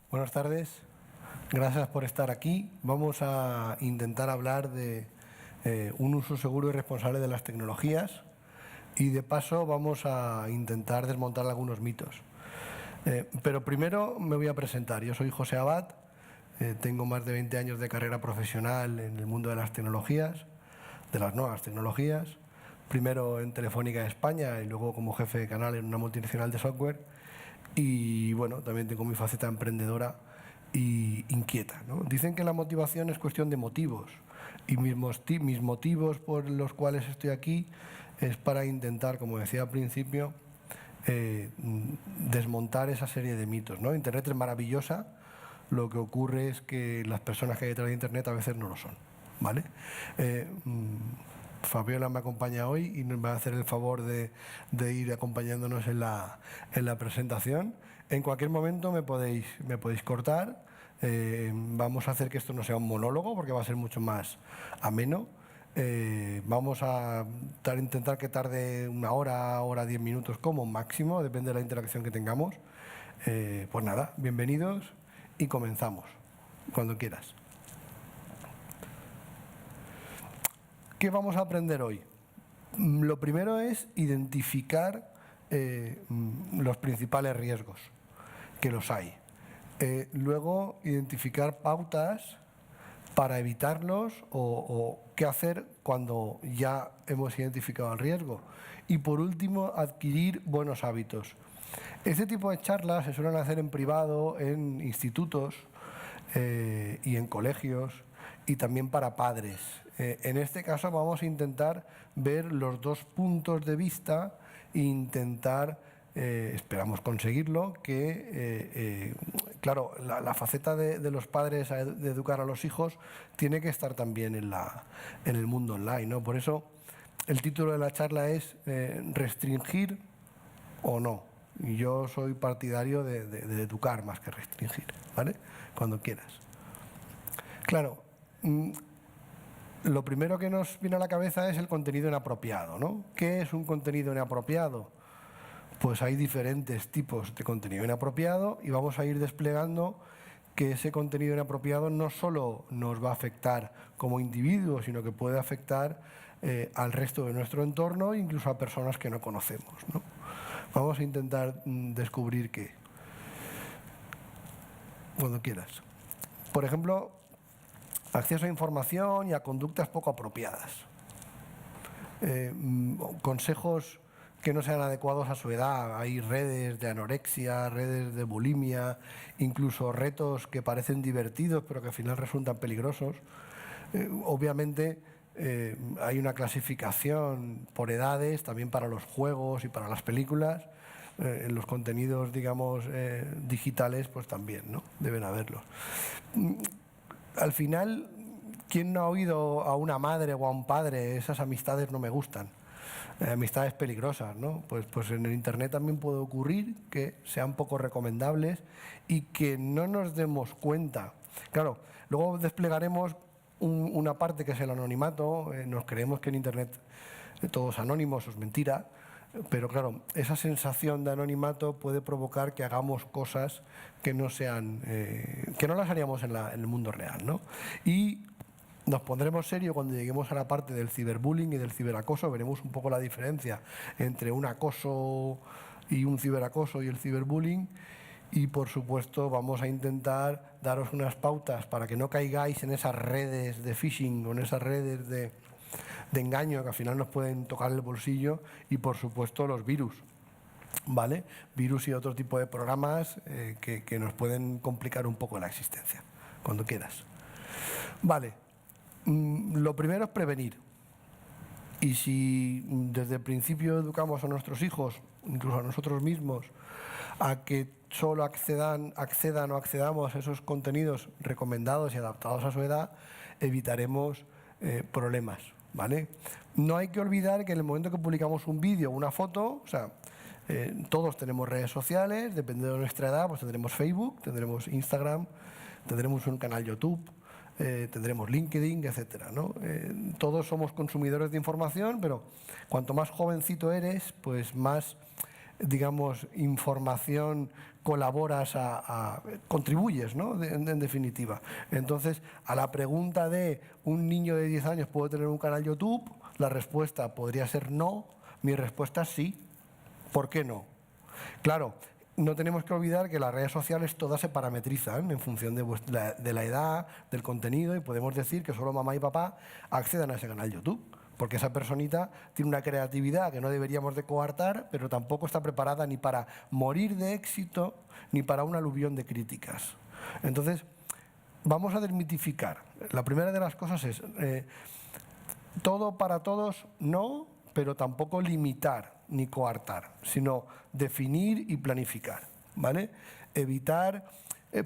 Buenas tardes, gracias por estar aquí. Vamos a intentar hablar de un uso seguro y responsable de las tecnologías y de paso vamos a intentar desmontar algunos mitos. Pero primero me voy a presentar. Yo soy José Abad, tengo más de 20 años de carrera profesional en el mundo de las tecnologías, de las nuevas tecnologías, primero en Telefónica de España y luego como jefe de canal en una multinacional de software. Y bueno, también tengo mi faceta emprendedora y inquieta, ¿no? Dicen que la motivación es cuestión de motivos y mis motivos por los cuales estoy aquí es para intentar, como decía al principio, desmontar esa serie de mitos, ¿no? Internet es maravillosa, lo que ocurre es que las personas que hay detrás de Internet a veces no lo son, ¿vale? Fabiola me acompaña hoy y nos va a hacer el favor de ir acompañándonos en la presentación. En cualquier momento me podéis cortar. Vamos a hacer que esto no sea un monólogo porque va a ser mucho más ameno. Vamos a intentar que tarde una hora 10 minutos como máximo, depende de la interacción que tengamos. Pues nada, bienvenidos y comenzamos, cuando quieras. ¿Qué vamos a aprender hoy? Lo primero es identificar los principales riesgos, que los hay. Luego, identificar pautas para evitarlos o qué hacer cuando ya hemos identificado el riesgo. Y por último, adquirir buenos hábitos. Este tipo de charlas se suelen hacer en privado, en institutos y en colegios y también para padres. En este caso vamos a intentar ver los dos puntos de vista e intentar, esperamos conseguirlo, que, claro, la faceta de los padres de educar a los hijos tiene que estar también en el mundo online, ¿no? Por eso el título de la charla es ¿restringir o no? Y yo soy partidario de educar más que restringir, ¿vale? Cuando quieras. Claro, lo primero que nos viene a la cabeza es el contenido inapropiado, ¿no? ¿Qué es un contenido inapropiado? Pues hay diferentes tipos de contenido inapropiado y vamos a ir desplegando que ese contenido inapropiado no solo nos va a afectar como individuos, sino que puede afectar al resto de nuestro entorno, incluso a personas que no conocemos, ¿no? Vamos a intentar descubrir qué. Cuando quieras. Por ejemplo, acceso a información y a conductas poco apropiadas. Consejos que no sean adecuados a su edad. Hay redes de anorexia, redes de bulimia, incluso retos que parecen divertidos pero que al final resultan peligrosos. Obviamente hay una clasificación por edades también para los juegos y para las películas. En los contenidos, digamos, digitales, pues también, ¿no? Deben haberlos. Al final, ¿quién no ha oído a una madre o a un padre? Esas amistades no me gustan. Amistades peligrosas, ¿no? Pues en el Internet también puede ocurrir que sean poco recomendables y que no nos demos cuenta. Claro, luego desplegaremos una parte que es el anonimato. Nos creemos que en Internet todo es anónimo, eso es mentira. Pero claro, esa sensación de anonimato puede provocar que hagamos cosas que no sean, que no las haríamos en el mundo real, ¿no? Y nos pondremos serio cuando lleguemos a la parte del ciberbullying y del ciberacoso. Veremos un poco la diferencia entre un acoso y un ciberacoso y el ciberbullying. Y por supuesto vamos a intentar daros unas pautas para que no caigáis en esas redes de phishing o en esas redes de engaño que al final nos pueden tocar el bolsillo, y por supuesto los virus, ¿vale? Virus y otro tipo de programas que nos pueden complicar un poco la existencia, cuando quieras. Vale, lo primero es prevenir. Y si desde el principio educamos a nuestros hijos, incluso a nosotros mismos, a que solo accedan o accedamos a esos contenidos recomendados y adaptados a su edad, evitaremos problemas, ¿vale? No hay que olvidar que en el momento que publicamos un vídeo o una foto, o sea, todos tenemos redes sociales, dependiendo de nuestra edad, pues tendremos Facebook, tendremos Instagram, tendremos un canal YouTube, tendremos LinkedIn, etcétera, ¿no? Todos somos consumidores de información, pero cuanto más jovencito eres, pues más digamos, información, colaboras, contribuyes, ¿no? En definitiva. Entonces, a la pregunta de ¿un niño de 10 años puede tener un canal YouTube? La respuesta podría ser no, mi respuesta es sí. ¿Por qué no? Claro, no tenemos que olvidar que las redes sociales todas se parametrizan en función de la edad, del contenido, y podemos decir que solo mamá y papá accedan a ese canal YouTube, porque esa personita tiene una creatividad que no deberíamos de coartar, pero tampoco está preparada ni para morir de éxito, ni para un aluvión de críticas. Entonces, vamos a desmitificar. La primera de las cosas es, todo para todos no, pero tampoco limitar ni coartar, sino definir y planificar, ¿vale? Evitar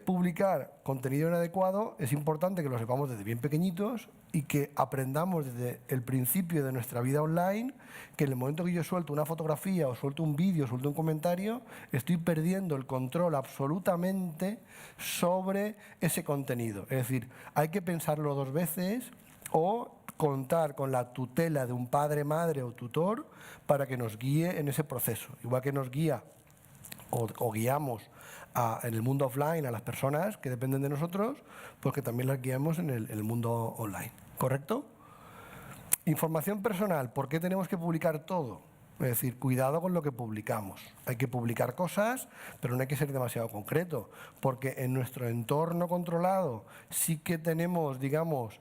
publicar contenido inadecuado. Es importante que lo sepamos desde bien pequeñitos y que aprendamos desde el principio de nuestra vida online que en el momento que yo suelto una fotografía o suelto un vídeo, suelto un comentario, estoy perdiendo el control absolutamente sobre ese contenido. Es decir, hay que pensarlo 2 veces o contar con la tutela de un padre, madre o tutor para que nos guíe en ese proceso. Igual que nos guía o guiamos en el mundo offline a las personas que dependen de nosotros, pues que también las guiamos en el mundo online. ¿Correcto? Información personal. ¿Por qué tenemos que publicar todo? Es decir, cuidado con lo que publicamos. Hay que publicar cosas, pero no hay que ser demasiado concreto, porque en nuestro entorno controlado sí que tenemos, digamos,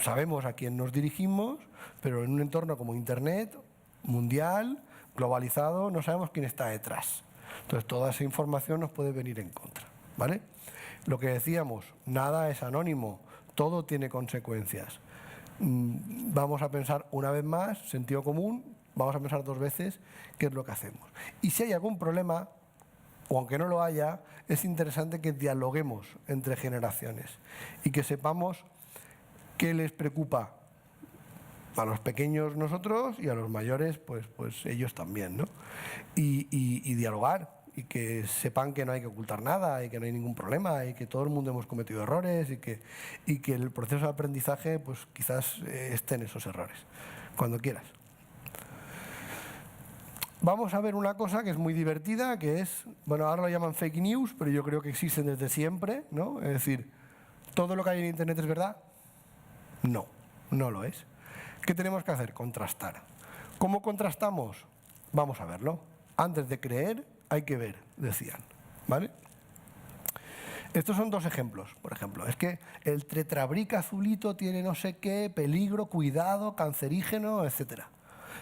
sabemos a quién nos dirigimos, pero en un entorno como Internet, mundial, globalizado, no sabemos quién está detrás. Entonces, toda esa información nos puede venir en contra, ¿vale? Lo que decíamos, nada es anónimo, todo tiene consecuencias. Vamos a pensar una vez más, sentido común, vamos a pensar 2 veces qué es lo que hacemos. Y si hay algún problema, o aunque no lo haya, es interesante que dialoguemos entre generaciones y que sepamos qué les preocupa a los pequeños nosotros y a los mayores pues ellos también, ¿no? Y dialogar y que sepan que no hay que ocultar nada y que no hay ningún problema y que todo el mundo hemos cometido errores y que el proceso de aprendizaje pues quizás esté en esos errores, cuando quieras. Vamos a ver una cosa que es muy divertida, que es, bueno, ahora lo llaman fake news, pero yo creo que existen desde siempre, ¿no? Es decir, ¿todo lo que hay en Internet es verdad? No, no lo es. ¿Qué tenemos que hacer? Contrastar. ¿Cómo contrastamos? Vamos a verlo. Antes de creer, hay que ver, decían, ¿vale? Estos son 2 ejemplos, por ejemplo. Es que el tetrabric azulito tiene no sé qué, peligro, cuidado, cancerígeno, etc.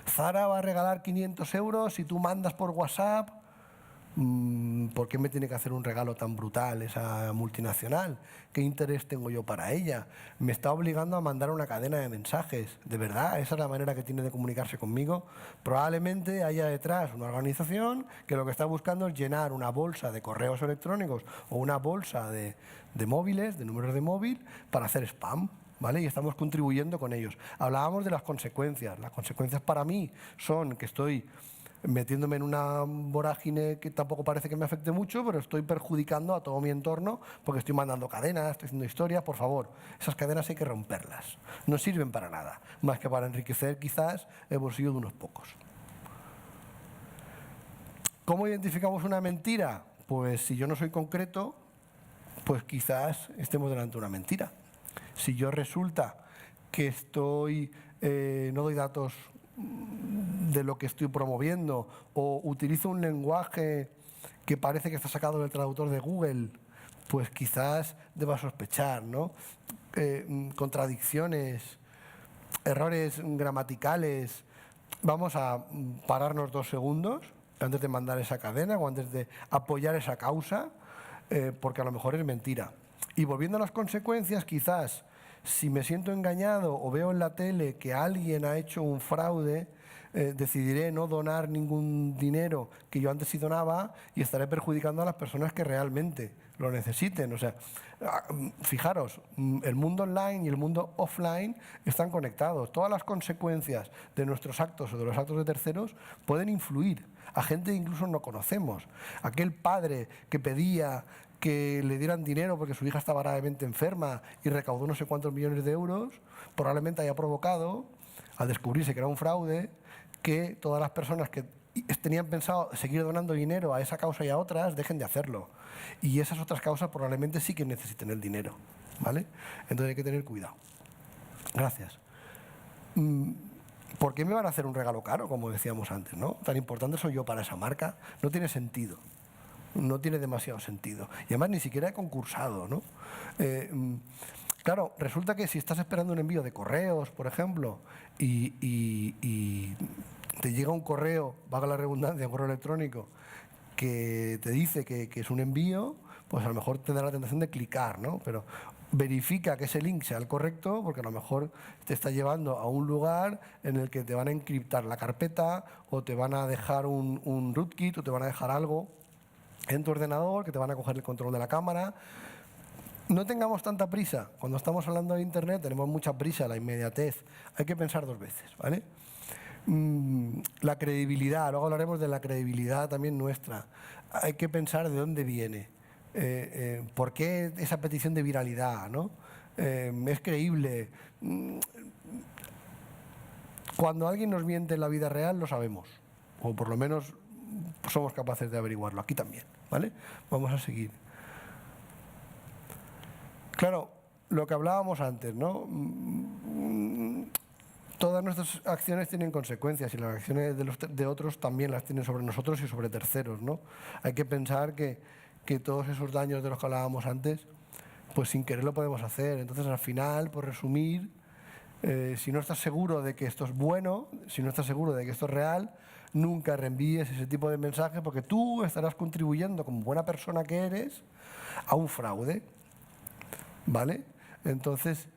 Zara va a regalar 500 euros si tú mandas por WhatsApp. ¿Por qué me tiene que hacer un regalo tan brutal esa multinacional? ¿Qué interés tengo yo para ella? Me está obligando a mandar una cadena de mensajes. ¿De verdad? ¿Esa es la manera que tiene de comunicarse conmigo? Probablemente haya detrás una organización que lo que está buscando es llenar una bolsa de correos electrónicos o una bolsa de móviles, de números de móvil, para hacer spam, ¿vale? Y estamos contribuyendo con ellos. Hablábamos de las consecuencias. Las consecuencias para mí son que estoy metiéndome en una vorágine que tampoco parece que me afecte mucho, pero estoy perjudicando a todo mi entorno porque estoy mandando cadenas, estoy haciendo historias. Por favor, esas cadenas hay que romperlas. No sirven para nada, más que para enriquecer quizás el bolsillo de unos pocos. ¿Cómo identificamos una mentira? Pues si yo no soy concreto, pues quizás estemos delante de una mentira. Si yo resulta que no doy datos de lo que estoy promoviendo o utilizo un lenguaje que parece que está sacado del traductor de Google, pues quizás deba sospechar, ¿no? Contradicciones, errores gramaticales. Vamos a pararnos 2 segundos antes de mandar esa cadena o antes de apoyar esa causa, porque a lo mejor es mentira. Y volviendo a las consecuencias, quizás si me siento engañado o veo en la tele que alguien ha hecho un fraude, decidiré no donar ningún dinero que yo antes sí donaba y estaré perjudicando a las personas que realmente lo necesiten. O sea, fijaros, el mundo online y el mundo offline están conectados. Todas las consecuencias de nuestros actos o de los actos de terceros pueden influir a gente que incluso no conocemos. Aquel padre que pedía que le dieran dinero porque su hija estaba gravemente enferma y recaudó no sé cuántos millones de euros, probablemente haya provocado, al descubrirse que era un fraude, que todas las personas que tenían pensado seguir donando dinero a esa causa y a otras, dejen de hacerlo. Y esas otras causas probablemente sí que necesiten el dinero, ¿vale? Entonces hay que tener cuidado. Gracias. ¿Por qué me van a hacer un regalo caro, como decíamos antes, ¿no? Tan importante soy yo para esa marca. No tiene sentido. No tiene demasiado sentido. Y además ni siquiera he concursado, ¿no? Claro, resulta que si estás esperando un envío de correos, por ejemplo, y te llega un correo, valga la redundancia, un correo electrónico, que te dice que es un envío, pues a lo mejor tendrás la tentación de clicar, ¿no? Pero verifica que ese link sea el correcto, porque a lo mejor te está llevando a un lugar en el que te van a encriptar la carpeta, o te van a dejar un rootkit, o te van a dejar algo en tu ordenador, que te van a coger el control de la cámara. No tengamos tanta prisa. Cuando estamos hablando de Internet tenemos mucha prisa, la inmediatez. Hay que pensar dos veces, ¿vale? La credibilidad, luego hablaremos de la credibilidad también nuestra. Hay que pensar de dónde viene. ¿Por qué esa petición de viralidad, ¿no? ¿Es creíble? Cuando alguien nos miente en la vida real lo sabemos, o por lo menos somos capaces de averiguarlo. Aquí también, ¿vale? Vamos a seguir. Claro, lo que hablábamos antes, ¿no? Todas nuestras acciones tienen consecuencias y las acciones de otros también las tienen sobre nosotros y sobre terceros, ¿no? Hay que pensar que todos esos daños de los que hablábamos antes, pues sin querer lo podemos hacer. Entonces, al final, por resumir, si no estás seguro de que esto es bueno, si no estás seguro de que esto es real, nunca reenvíes ese tipo de mensajes porque tú estarás contribuyendo, como buena persona que eres, a un fraude, ¿vale? Entonces,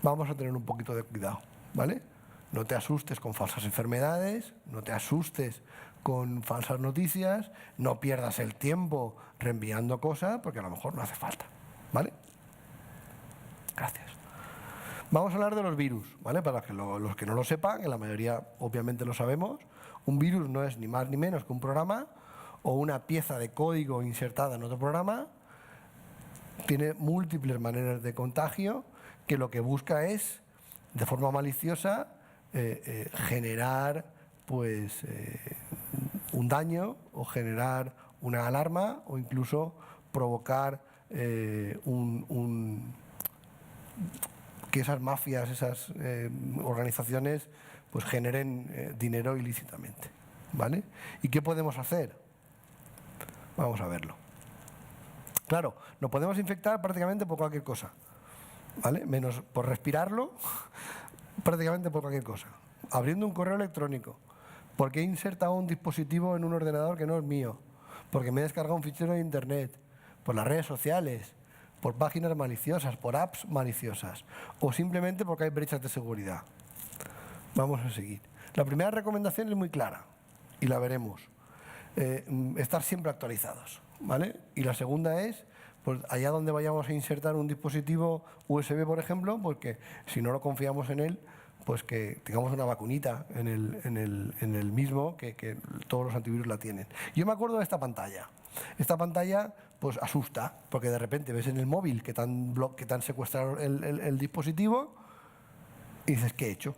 vamos a tener un poquito de cuidado, ¿vale? No te asustes con falsas enfermedades, no te asustes con falsas noticias, no pierdas el tiempo reenviando cosas porque a lo mejor no hace falta, ¿vale? Gracias. Vamos a hablar de los virus, ¿vale? Para los que no lo sepan, que la mayoría obviamente lo sabemos, un virus no es ni más ni menos que un programa o una pieza de código insertada en otro programa. Tiene múltiples maneras de contagio que lo que busca es, de forma maliciosa, generar pues, un daño o generar una alarma o incluso provocar que esas mafias, esas organizaciones pues generen dinero ilícitamente, ¿vale? ¿Y qué podemos hacer? Vamos a verlo. Claro, nos podemos infectar prácticamente por cualquier cosa, ¿vale? Menos por respirarlo, prácticamente por cualquier cosa. Abriendo un correo electrónico. ¿Por qué he insertado un dispositivo en un ordenador que no es mío? Porque me he descargado un fichero de internet, por las redes sociales, por páginas maliciosas, por apps maliciosas, o simplemente porque hay brechas de seguridad. Vamos a seguir. La primera recomendación es muy clara, y la veremos. Estar siempre actualizados, ¿vale? Y la segunda es, pues allá donde vayamos a insertar un dispositivo USB, por ejemplo, porque si no lo confiamos en él, pues que tengamos una vacunita en el mismo, que todos los antivirus la tienen. Yo me acuerdo de esta pantalla. Esta pantalla pues asusta, porque de repente ves en el móvil que te han secuestrado el dispositivo y dices, ¿qué he hecho?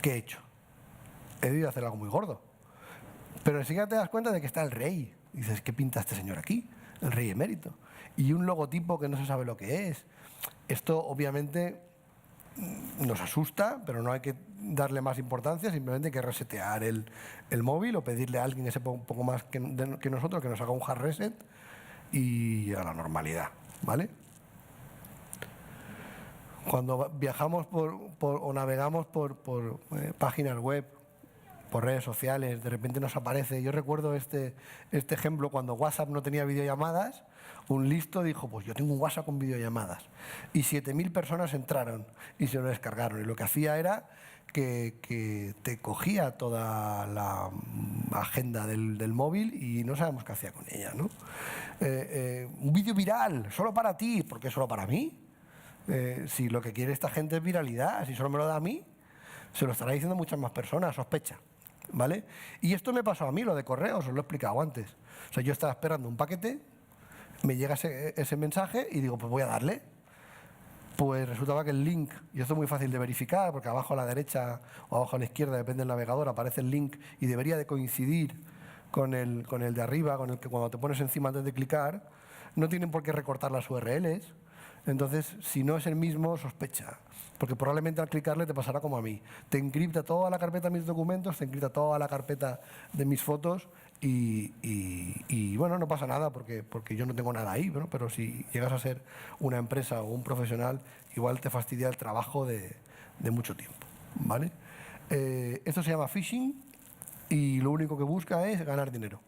¿Qué he hecho? He debido hacer algo muy gordo. Pero enseguida te das cuenta de que está el rey. Y dices, ¿qué pinta este señor aquí? El rey emérito. Y un logotipo que no se sabe lo que es. Esto obviamente nos asusta, pero no hay que darle más importancia, simplemente hay que resetear el móvil o pedirle a alguien que sepa un poco más que nosotros que nos haga un hard reset y a la normalidad, ¿vale? Cuando viajamos o navegamos por páginas web, por redes sociales, de repente nos aparece, yo recuerdo este ejemplo, cuando WhatsApp no tenía videollamadas, un listo dijo, pues yo tengo un WhatsApp con videollamadas. Y 7.000 personas entraron y se lo descargaron. Y lo que hacía era que te cogía toda la agenda del móvil y no sabemos qué hacía con ella, ¿no? Un vídeo viral, solo para ti, ¿por qué solo para mí? Si lo que quiere esta gente es viralidad, si solo me lo da a mí, se lo estará diciendo muchas más personas, sospecha, ¿vale? Y esto me pasó a mí, lo de correos, os lo he explicado antes. O sea, yo estaba esperando un paquete, me llega ese mensaje y digo, pues voy a darle. pues resultaba que el link, y esto es muy fácil de verificar, porque abajo a la derecha o abajo a la izquierda, depende del navegador, aparece el link y debería de coincidir con el de arriba, con el que cuando te pones encima antes de clicar, no tienen por qué recortar las URLs. Entonces, si no es el mismo, sospecha. Porque probablemente al clicarle te pasará como a mí. Te encripta toda la carpeta de mis documentos, te encripta toda la carpeta de mis fotos y bueno, no pasa nada porque yo no tengo nada ahí, ¿no? Pero si llegas a ser una empresa o un profesional, igual te fastidia el trabajo de mucho tiempo, ¿vale? Esto se llama phishing y lo único que busca es ganar dinero.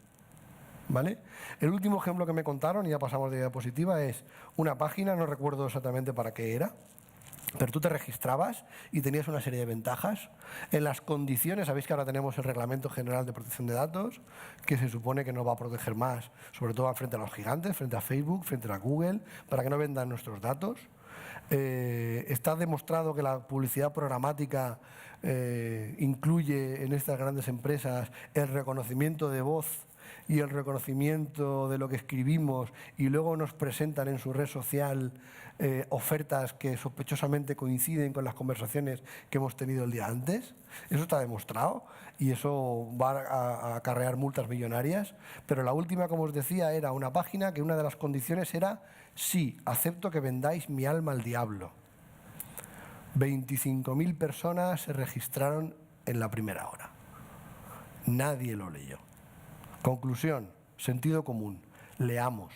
¿Vale? El último ejemplo que me contaron, y ya pasamos de diapositiva, es una página, no recuerdo exactamente para qué era, pero tú te registrabas y tenías una serie de ventajas. En las condiciones, sabéis que ahora tenemos el Reglamento General de Protección de Datos, que se supone que nos va a proteger más, sobre todo frente a los gigantes, frente a Facebook, frente a Google, para que no vendan nuestros datos. Está demostrado que la publicidad programática incluye en estas grandes empresas el reconocimiento de voz y el reconocimiento de lo que escribimos y luego nos presentan en su red social ofertas que sospechosamente coinciden con las conversaciones que hemos tenido el día antes. Eso está demostrado y eso va a acarrear multas millonarias. Pero la última, como os decía, era una página que una de las condiciones era: sí, acepto que vendáis mi alma al diablo. 25.000 personas se registraron en la primera hora. Nadie lo leyó. Conclusión, sentido común, leamos.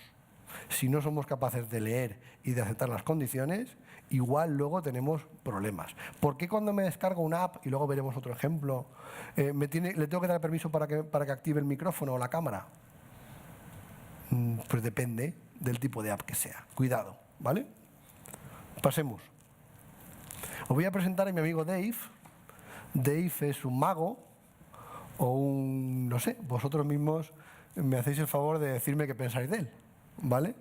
Si no somos capaces de leer y de aceptar las condiciones, igual luego tenemos problemas. ¿Por qué cuando me descargo una app, y luego veremos otro ejemplo, le tengo que dar permiso para que active el micrófono o la cámara? Pues depende del tipo de app que sea. Cuidado, ¿vale? Pasemos. Os voy a presentar a mi amigo Dave. Dave es un mago o un, no sé, vosotros mismos me hacéis el favor de decirme qué pensáis de él, ¿vale?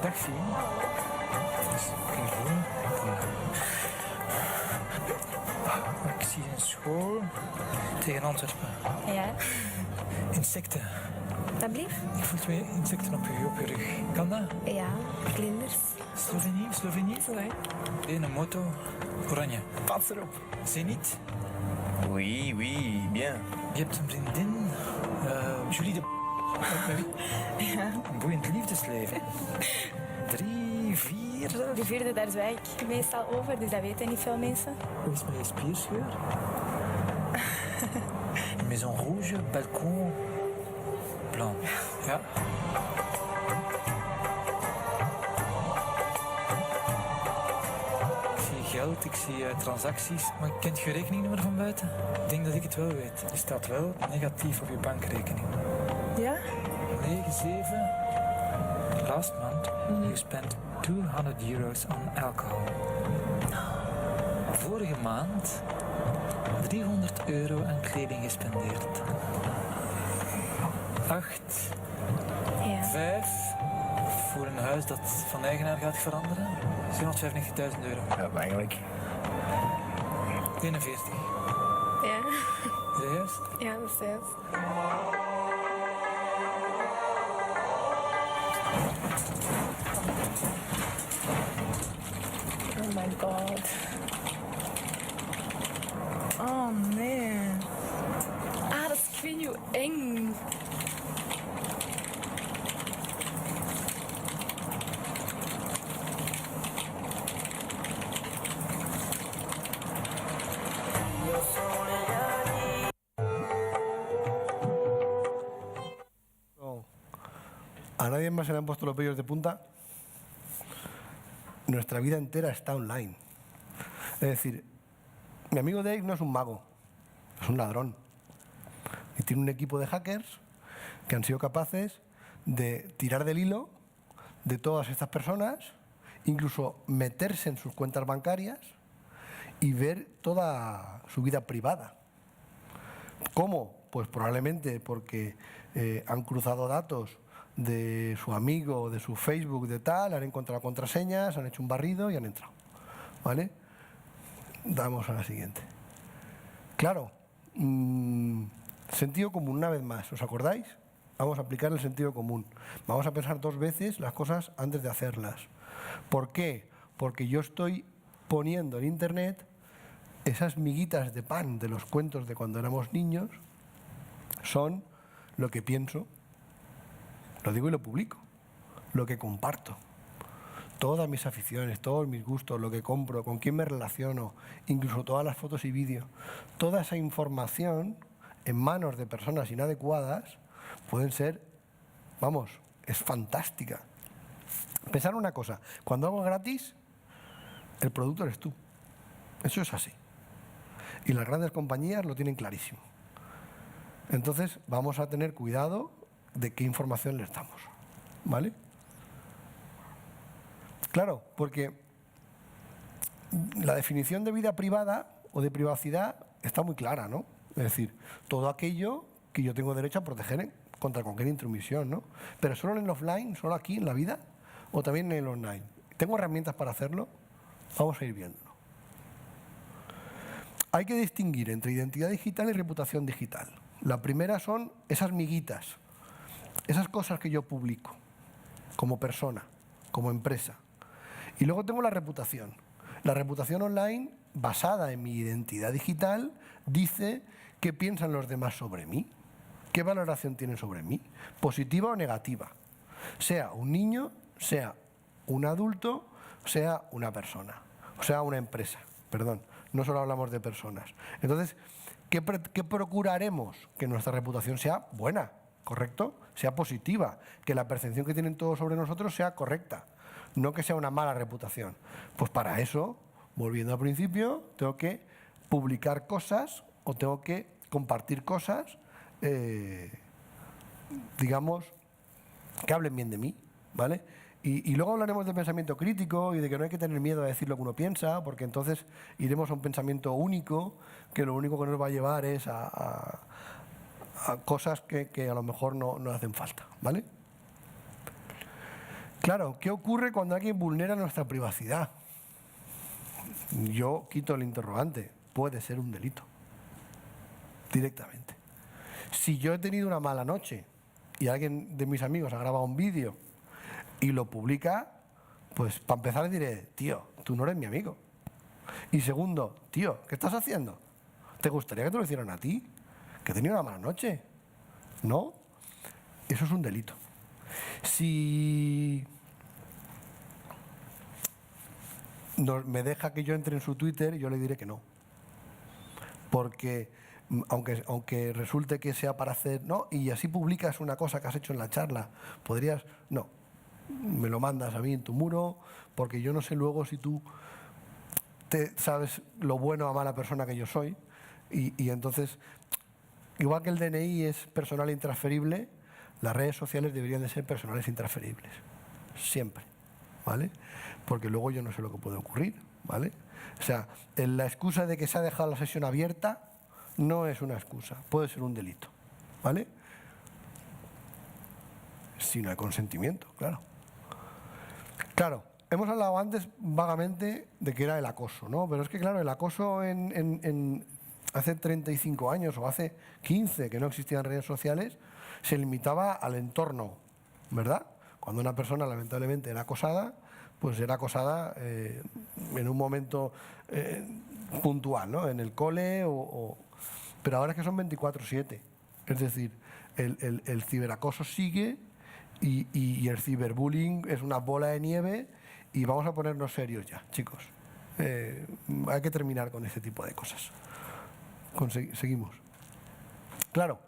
Dag Fien. Ik zie een school tegen Antwerpen. Ja, Insecten. alsjeblieft. Ik voel twee insecten op je rug. Kan dat? Ja, vlinders. Slovenië? Ouais. Een moto. Oranje. Pas erop. Zenit. Oui, oui, bien. Je hebt een vriendin. Julie de... Met wie? Ja. Een boeiend liefdesleven. 3, 4 zelfs. De vierde, daar zwijg ik meestal over, dus dat weten niet veel mensen. Hoe is het met je spierscheur? Maison rouge, balkon, blanc. Ja. Ik zie geld, ik zie transacties, maar kent je rekeningnummer van buiten? Ik denk dat ik het wel weet. Die staat wel negatief op je bankrekening. Ja? 97. Last month, you spent €200 on alcohol. Vorige maand €300 aan kleding gespendeerd. 8, Ja. 5 voor een huis dat van eigenaar gaat veranderen. €795.000. Ja, maar eigenlijk. 41. Ja. Is dat juist? Ja, dat is juist. Oh my god. Oh nee. Ah, dat is, ik weet niet hoe eng. ¿A nadie más se le han puesto los vellos de punta? Nuestra vida entera está online. Es decir, mi amigo Dave no es un mago, es un ladrón. Y tiene un equipo de hackers que han sido capaces de tirar del hilo de todas estas personas, incluso meterse en sus cuentas bancarias y ver toda su vida privada. ¿Cómo? Pues probablemente porque han cruzado datos de su amigo, de su Facebook, de tal, han encontrado contraseñas, han hecho un barrido y han entrado. ¿Vale? Damos a la siguiente. Claro, sentido común una vez más, ¿os acordáis? Vamos a aplicar el sentido común. Vamos a pensar 2 veces las cosas antes de hacerlas. ¿Por qué? Porque yo estoy poniendo en Internet esas miguitas de pan de los cuentos de cuando éramos niños, son lo que pienso, lo digo y lo publico, lo que comparto. Todas mis aficiones, todos mis gustos, lo que compro, con quién me relaciono, incluso todas las fotos y vídeos. Toda esa información en manos de personas inadecuadas pueden ser, vamos, es fantástica. Pensar una cosa, cuando hago gratis, el producto eres tú. Eso es así. Y las grandes compañías lo tienen clarísimo. Entonces vamos a tener cuidado de qué información les damos. ¿Vale? Claro, porque la definición de vida privada o de privacidad está muy clara, ¿no? Es decir, todo aquello que yo tengo derecho a proteger contra cualquier intromisión, ¿no? Pero solo en el offline, solo aquí en la vida, o también en el online. ¿Tengo herramientas para hacerlo? Vamos a ir viéndolo. Hay que distinguir entre identidad digital y reputación digital. La primera son esas miguitas, esas cosas que yo publico como persona, como empresa. Y luego tengo la reputación. La reputación online, basada en mi identidad digital, dice qué piensan los demás sobre mí, qué valoración tienen sobre mí, positiva o negativa. Sea un niño, sea un adulto, sea una persona, o sea una empresa, perdón, no solo hablamos de personas. Entonces, ¿qué procuraremos? Que nuestra reputación sea buena, ¿correcto? Sea positiva, que la percepción que tienen todos sobre nosotros sea correcta, no que sea una mala reputación. Pues para eso, volviendo al principio, tengo que publicar cosas o tengo que compartir cosas, digamos, que hablen bien de mí, ¿vale? Y luego hablaremos de pensamiento crítico y de que no hay que tener miedo a decir lo que uno piensa, porque entonces iremos a un pensamiento único, que lo único que nos va a llevar es a cosas que a lo mejor no hacen falta, ¿vale? Claro, ¿qué ocurre cuando alguien vulnera nuestra privacidad? Yo quito el interrogante, puede ser un delito, directamente. Si yo he tenido una mala noche y alguien de mis amigos ha grabado un vídeo y lo publica, pues para empezar le diré, tío, tú no eres mi amigo. Y segundo, tío, ¿qué estás haciendo? ¿Te gustaría que te lo hicieran a ti? ¿Que he tenido una mala noche? ¿No? Eso es un delito. Si me deja que yo entre en su Twitter, yo le diré que no. Porque aunque resulte que sea para hacer, ¿no? Y así publicas una cosa que has hecho en la charla, podrías, no, me lo mandas a mí en tu muro, porque yo no sé luego si tú sabes lo bueno o mala persona que yo soy, y entonces, igual que el DNI es personal e intransferible, las redes sociales deberían de ser personales e intransferibles, siempre, ¿vale? Porque luego yo no sé lo que puede ocurrir, ¿vale? O sea, la excusa de que se ha dejado la sesión abierta no es una excusa, puede ser un delito, ¿vale? Si no hay consentimiento, claro. Claro, hemos hablado antes vagamente de que era el acoso, ¿no? Pero es que, claro, el acoso hace 35 años o hace 15 que no existían redes sociales, se limitaba al entorno, ¿verdad? Cuando una persona lamentablemente era acosada, pues era acosada en un momento puntual, ¿no? En el cole pero ahora es que son 24/7. Es decir, el ciberacoso sigue y el ciberbullying es una bola de nieve y vamos a ponernos serios ya, chicos. Hay que terminar con este tipo de cosas. Seguimos. Claro,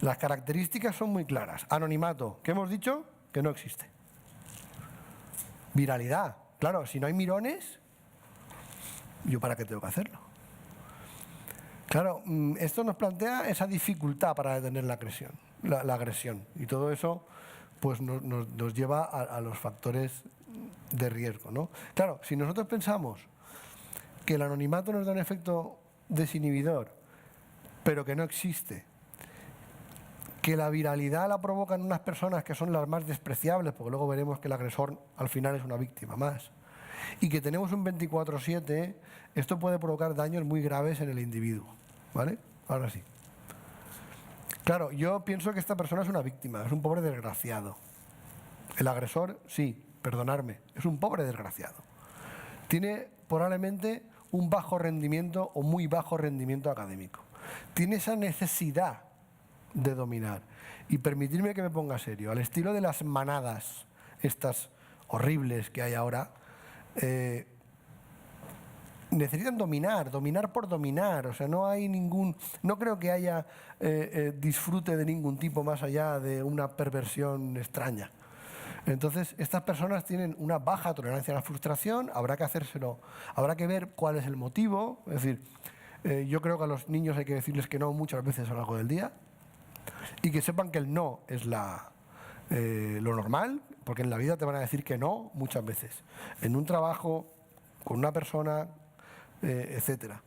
las características son muy claras. Anonimato, ¿qué hemos dicho? Que no existe. Viralidad, claro, si no hay mirones, ¿yo para qué tengo que hacerlo? Claro, esto nos plantea esa dificultad para detener la agresión. Y todo eso pues nos lleva a los factores de riesgo, ¿no? Claro, si nosotros pensamos que el anonimato nos da un efecto desinhibidor, pero que no existe. Que la viralidad la provocan unas personas que son las más despreciables, porque luego veremos que el agresor al final es una víctima más. Y que tenemos un 24/7, esto puede provocar daños muy graves en el individuo. ¿Vale? Ahora sí. Claro, yo pienso que esta persona es una víctima, es un pobre desgraciado. El agresor, sí, perdonadme, es un pobre desgraciado. Tiene probablemente un bajo rendimiento o muy bajo rendimiento académico. Tiene esa necesidad de dominar. Y permitirme que me ponga serio, al estilo de las manadas, estas horribles que hay ahora, necesitan dominar por dominar. O sea, no creo que haya disfrute de ningún tipo más allá de una perversión extraña. Entonces, estas personas tienen una baja tolerancia a la frustración, habrá que ver cuál es el motivo. Es decir, yo creo que a los niños hay que decirles que no muchas veces a lo largo del día y que sepan que el no es lo normal, porque en la vida te van a decir que no muchas veces. En un trabajo, con una persona, etcétera.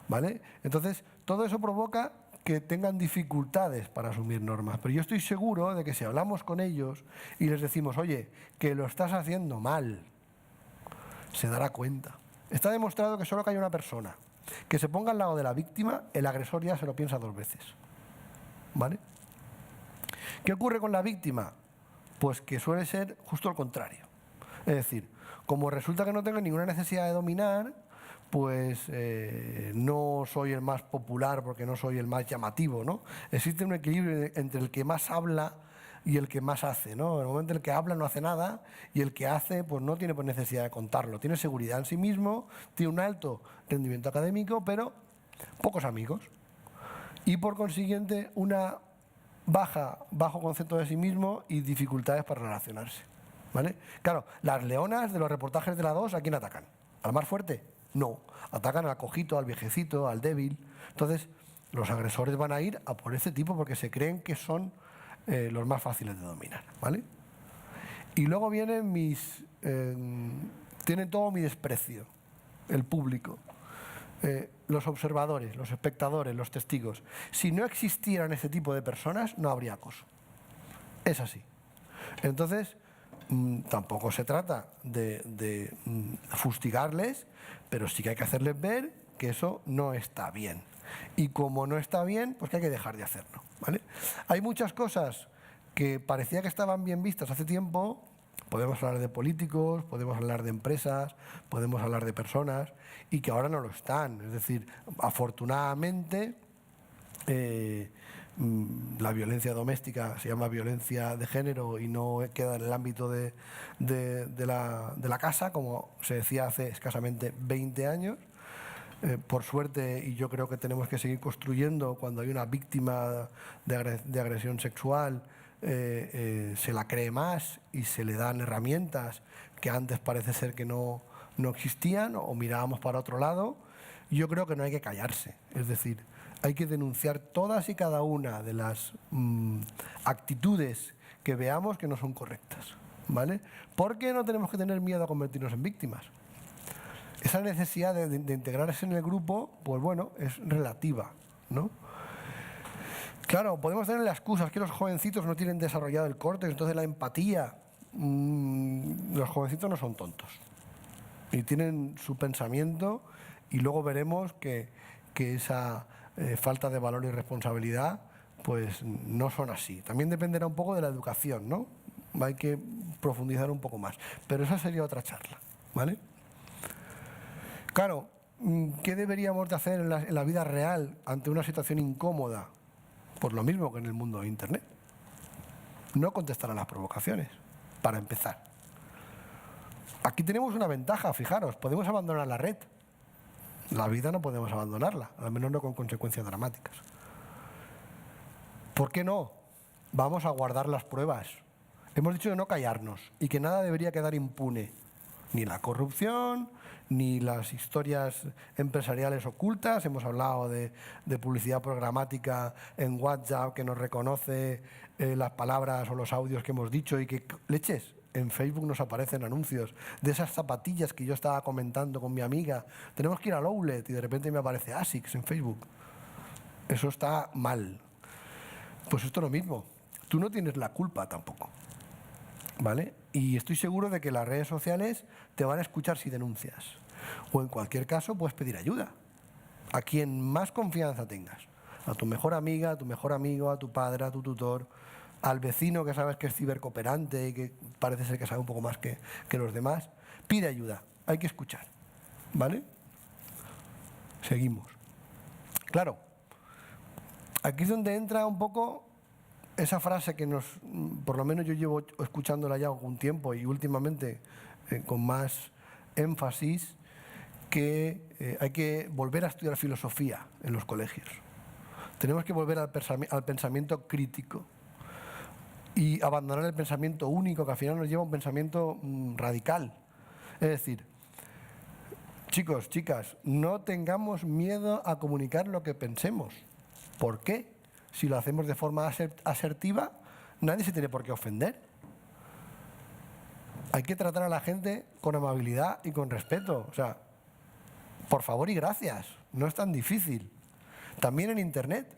¿Vale? Entonces, todo eso provoca que tengan dificultades para asumir normas. Pero yo estoy seguro de que si hablamos con ellos y les decimos, oye, que lo estás haciendo mal, se dará cuenta. Está demostrado que solo que haya una persona que se ponga al lado de la víctima, el agresor ya se lo piensa 2 veces. ¿Vale? ¿Qué ocurre con la víctima? Pues que suele ser justo al contrario. Es decir, como resulta que no tengo ninguna necesidad de dominar, pues no soy el más popular porque no soy el más llamativo, ¿no? Existe un equilibrio entre el que más habla y el que más hace, ¿no? En el momento en el que habla no hace nada y el que hace pues no tiene necesidad de contarlo. Tiene seguridad en sí mismo, tiene un alto rendimiento académico, pero pocos amigos. Y por consiguiente una bajo concepto de sí mismo y dificultades para relacionarse. ¿Vale? Claro, las leonas de los reportajes de la 2, ¿a quién atacan? ¿Al más fuerte? No. Atacan al cojito, al viejecito, al débil. Entonces, los agresores van a ir a por ese tipo porque se creen que son los más fáciles de dominar. ¿Vale? Y luego vienen tienen todo mi desprecio, el público. Los observadores, los espectadores, los testigos. Si no existieran ese tipo de personas, no habría acoso. Es así. Entonces, tampoco se trata de fustigarles, pero sí que hay que hacerles ver que eso no está bien. Y como no está bien, pues que hay que dejar de hacerlo. ¿Vale? Hay muchas cosas que parecía que estaban bien vistas hace tiempo. Podemos hablar de políticos, podemos hablar de empresas, podemos hablar de personas y que ahora no lo están. Es decir, afortunadamente la violencia doméstica se llama violencia de género y no queda en el ámbito de la casa, como se decía hace escasamente 20 años. Por suerte, y yo creo que tenemos que seguir construyendo, cuando hay una víctima de agresión sexual, se la cree más y se le dan herramientas que antes parece ser que no existían o mirábamos para otro lado. Yo creo que no hay que callarse, es decir, hay que denunciar todas y cada una de las actitudes que veamos que no son correctas, ¿vale? Porque no tenemos que tener miedo a convertirnos en víctimas. Esa necesidad de integrarse en el grupo, pues bueno, es relativa, ¿no? Claro, podemos tener la excusa, es que los jovencitos no tienen desarrollado el córtex, entonces la empatía. Los jovencitos no son tontos y tienen su pensamiento y luego veremos que esa falta de valor y responsabilidad pues no son así. También dependerá un poco de la educación, ¿no? Hay que profundizar un poco más, pero esa sería otra charla, ¿vale? Claro, ¿qué deberíamos de hacer en la vida real ante una situación incómoda? Pues lo mismo que en el mundo de Internet. No contestar a las provocaciones, para empezar. Aquí tenemos una ventaja, fijaros, podemos abandonar la red. La vida no podemos abandonarla, al menos no con consecuencias dramáticas. ¿Por qué no? Vamos a guardar las pruebas. Hemos dicho de no callarnos y que nada debería quedar impune. Ni la corrupción, ni las historias empresariales ocultas. Hemos hablado de publicidad programática en WhatsApp que nos reconoce las palabras o los audios que hemos dicho y que, leches, en Facebook nos aparecen anuncios de esas zapatillas que yo estaba comentando con mi amiga. Tenemos que ir al outlet y de repente me aparece ASICS en Facebook. Eso está mal. Pues esto es lo mismo. Tú no tienes la culpa tampoco, ¿vale? Y estoy seguro de que las redes sociales te van a escuchar si denuncias. O en cualquier caso puedes pedir ayuda a quien más confianza tengas. A tu mejor amiga, a tu mejor amigo, a tu padre, a tu tutor, al vecino que sabes que es cibercooperante y que parece ser que sabe un poco más que los demás. Pide ayuda, hay que escuchar, ¿vale? Seguimos. Claro, aquí es donde entra un poco esa frase que por lo menos yo llevo escuchándola ya algún tiempo y últimamente con más énfasis, que hay que volver a estudiar filosofía en los colegios. Tenemos que volver al pensamiento crítico y abandonar el pensamiento único, que al final nos lleva a un pensamiento radical. Es decir, chicos, chicas, no tengamos miedo a comunicar lo que pensemos. ¿Por qué? Si lo hacemos de forma asertiva, nadie se tiene por qué ofender. Hay que tratar a la gente con amabilidad y con respeto. O sea, por favor y gracias. No es tan difícil. También en Internet.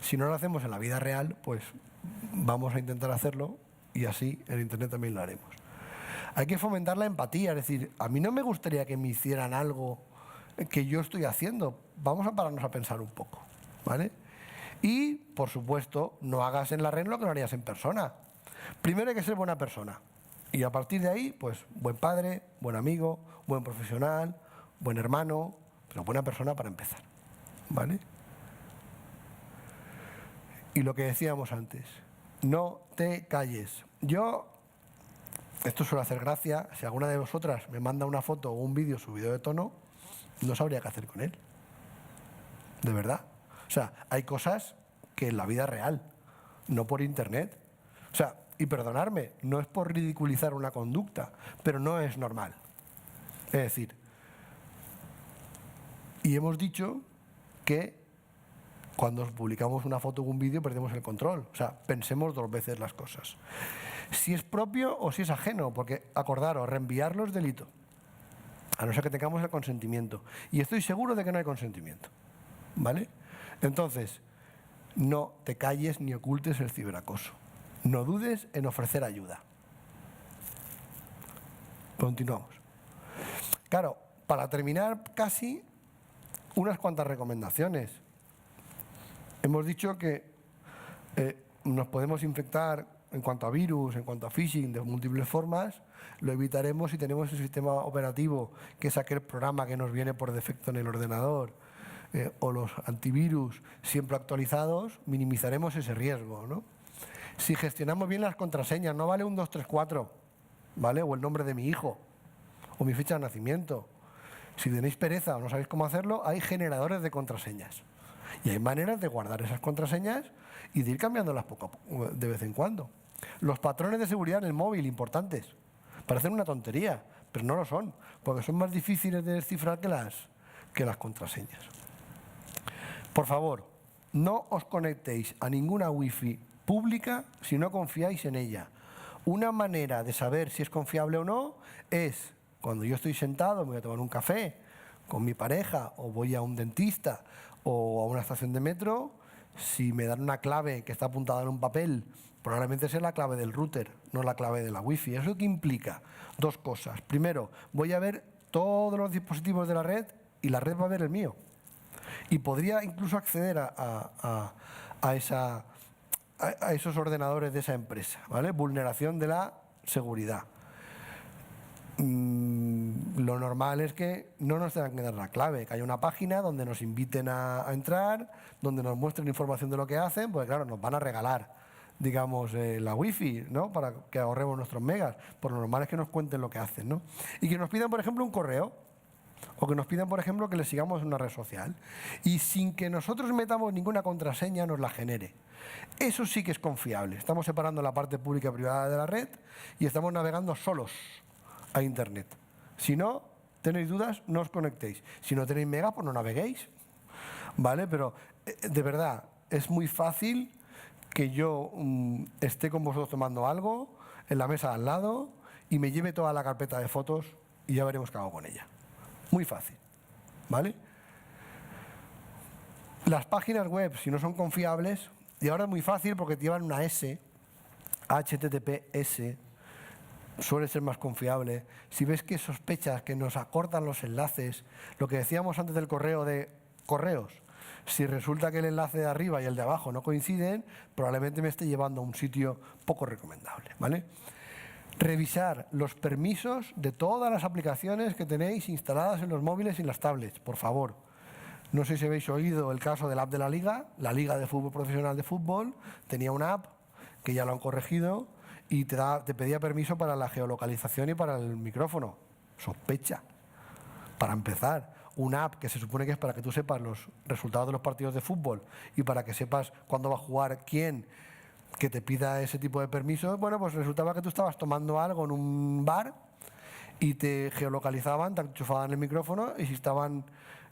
Si no lo hacemos en la vida real, pues vamos a intentar hacerlo y así en Internet también lo haremos. Hay que fomentar la empatía, es decir, a mí no me gustaría que me hicieran algo que yo estoy haciendo. Vamos a pararnos a pensar un poco, ¿vale? Y, por supuesto, no hagas en la red lo que no harías en persona. Primero hay que ser buena persona y a partir de ahí, pues buen padre, buen amigo, buen profesional, buen hermano, pero buena persona para empezar, ¿vale? Y lo que decíamos antes, no te calles. Esto suele hacer gracia, si alguna de vosotras me manda una foto o un vídeo subido de tono, no sabría qué hacer con él. De verdad. O sea, hay cosas que en la vida real, no por Internet. O sea, y perdonadme, no es por ridiculizar una conducta, pero no es normal. Es decir, y hemos dicho que cuando publicamos una foto o un vídeo perdemos el control. O sea, pensemos 2 veces las cosas. Si es propio o si es ajeno, porque acordaros, reenviarlo es delito, a no ser que tengamos el consentimiento. Y estoy seguro de que no hay consentimiento, ¿vale? Entonces, no te calles ni ocultes el ciberacoso. No dudes en ofrecer ayuda. Continuamos. Claro, para terminar casi, unas cuantas recomendaciones. Hemos dicho que nos podemos infectar en cuanto a virus, en cuanto a phishing, de múltiples formas. Lo evitaremos si tenemos un sistema operativo, que es aquel programa que nos viene por defecto en el ordenador, o los antivirus siempre actualizados, minimizaremos ese riesgo, ¿no? Si gestionamos bien las contraseñas, no vale un 234, ¿vale? O el nombre de mi hijo, o mi fecha de nacimiento. Si tenéis pereza o no sabéis cómo hacerlo, hay generadores de contraseñas. Y hay maneras de guardar esas contraseñas y de ir cambiándolas de vez en cuando. Los patrones de seguridad en el móvil, importantes. Parecen una tontería, pero no lo son, porque son más difíciles de descifrar que las contraseñas. Por favor, no os conectéis a ninguna wifi pública si no confiáis en ella. Una manera de saber si es confiable o no es cuando yo estoy sentado, me voy a tomar un café con mi pareja o voy a un dentista o a una estación de metro, si me dan una clave que está apuntada en un papel, probablemente sea la clave del router, no la clave de la wifi. ¿Eso qué implica? 2 cosas. Primero, voy a ver todos los dispositivos de la red y la red va a ver el mío. Y podría incluso acceder a esos ordenadores de esa empresa, ¿vale? Vulneración de la seguridad. Lo normal es que no nos tengan que dar la clave, que haya una página donde nos inviten a entrar, donde nos muestren información de lo que hacen, pues claro, nos van a regalar, digamos, la wifi, ¿no? Para que ahorremos nuestros megas. Por lo normal es que nos cuenten lo que hacen, ¿no? Y que nos pidan, por ejemplo, un correo, o que nos pidan, por ejemplo, que les sigamos en una red social, y sin que nosotros metamos ninguna contraseña nos la genere. Eso sí que es confiable. Estamos separando la parte pública y privada de la red y estamos navegando solos a Internet. Si no tenéis dudas, no os conectéis. Si no tenéis megas, pues no naveguéis, ¿vale? Pero de verdad, es muy fácil que yo esté con vosotros tomando algo, en la mesa al lado y me lleve toda la carpeta de fotos y ya veremos qué hago con ella. Muy fácil, ¿vale? Las páginas web, si no son confiables, y ahora es muy fácil porque llevan una S, HTTPS, suele ser más confiable. Si ves que sospechas que nos acortan los enlaces, lo que decíamos antes del correo de correos, si resulta que el enlace de arriba y el de abajo no coinciden, probablemente me esté llevando a un sitio poco recomendable, ¿vale? Revisar los permisos de todas las aplicaciones que tenéis instaladas en los móviles y en las tablets, por favor. No sé si habéis oído el caso del app de la Liga de Fútbol Profesional de Fútbol, tenía una app que ya lo han corregido y te pedía permiso para la geolocalización y para el micrófono. Sospecha. Para empezar, una app que se supone que es para que tú sepas los resultados de los partidos de fútbol y para que sepas cuándo va a jugar quién, que te pida ese tipo de permisos, bueno, pues resultaba que tú estabas tomando algo en un bar y te geolocalizaban, te enchufaban el micrófono y si estaban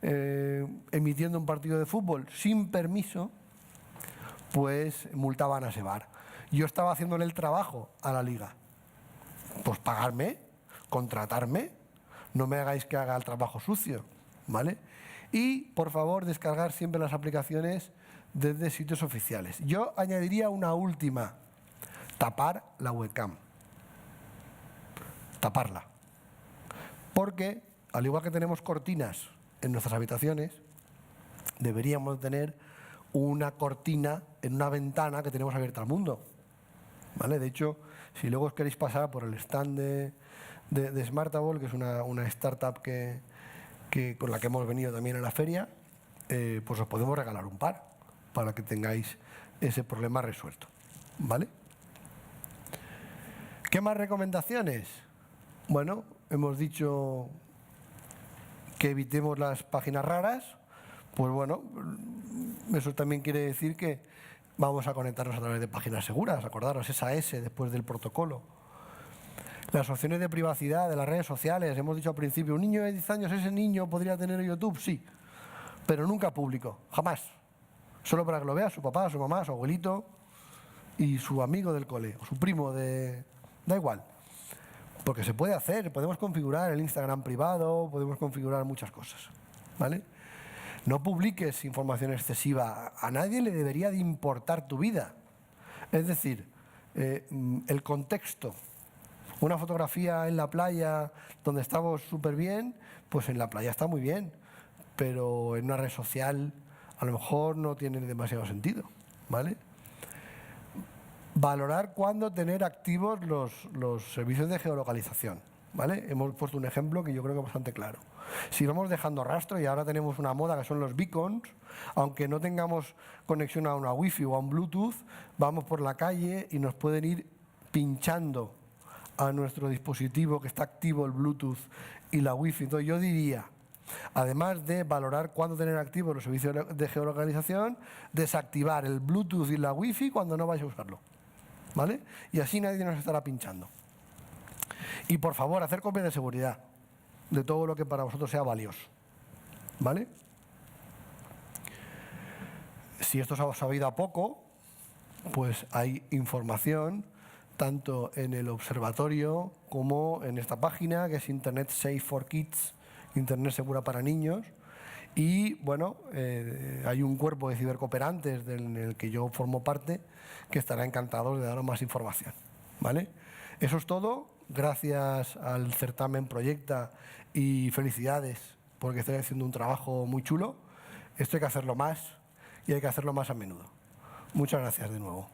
emitiendo un partido de fútbol sin permiso, pues multaban a ese bar. Yo estaba haciéndole el trabajo a la liga. Pues pagarme, contratarme, no me hagáis que haga el trabajo sucio, ¿vale? Y, por favor, descargar siempre las aplicaciones desde sitios oficiales. Yo añadiría una última, tapar la webcam. Taparla. Porque, al igual que tenemos cortinas en nuestras habitaciones, deberíamos tener una cortina en una ventana que tenemos abierta al mundo, ¿vale? De hecho, si luego os queréis pasar por el stand de Smartable, que es una startup con la que hemos venido también a la feria, pues os podemos regalar un par para que tengáis ese problema resuelto, ¿vale? ¿Qué más recomendaciones? Bueno, hemos dicho que evitemos las páginas raras, pues bueno, eso también quiere decir que vamos a conectarnos a través de páginas seguras, acordaros, esa S después del protocolo. Las opciones de privacidad de las redes sociales, hemos dicho al principio, un niño de 10 años, ese niño podría tener YouTube, sí, pero nunca público, jamás. Solo para que lo vea su papá, su mamá, su abuelito y su amigo del cole, o su primo da igual. Porque se puede hacer, podemos configurar el Instagram privado, podemos configurar muchas cosas, ¿vale? No publiques información excesiva, a nadie le debería de importar tu vida. Es decir, el contexto, una fotografía en la playa donde estamos súper bien, pues en la playa está muy bien, pero en una red social a lo mejor no tiene demasiado sentido, ¿vale? Valorar cuándo tener activos los servicios de geolocalización, ¿vale? Hemos puesto un ejemplo que yo creo que es bastante claro. Si vamos dejando rastro, y ahora tenemos una moda que son los beacons, aunque no tengamos conexión a una wifi o a un bluetooth, vamos por la calle y nos pueden ir pinchando a nuestro dispositivo que está activo el bluetooth y la wifi. Entonces yo diría, además de valorar cuándo tener activos los servicios de geolocalización, desactivar el bluetooth y la wifi cuando no vais a usarlo, ¿vale? Y así nadie nos estará pinchando. Y por favor, hacer copias de seguridad de todo lo que para vosotros sea valioso, ¿vale? Si esto os ha sabido a poco, pues hay información tanto en el observatorio como en esta página que es Internet Safe for Kids, Internet segura para niños. Y bueno, hay un cuerpo de cibercooperantes en el que yo formo parte que estará encantado de daros más información, ¿vale? Eso es todo. Gracias al certamen Proyecta y felicidades porque estoy haciendo un trabajo muy chulo. Esto hay que hacerlo más y hay que hacerlo más a menudo. Muchas gracias de nuevo.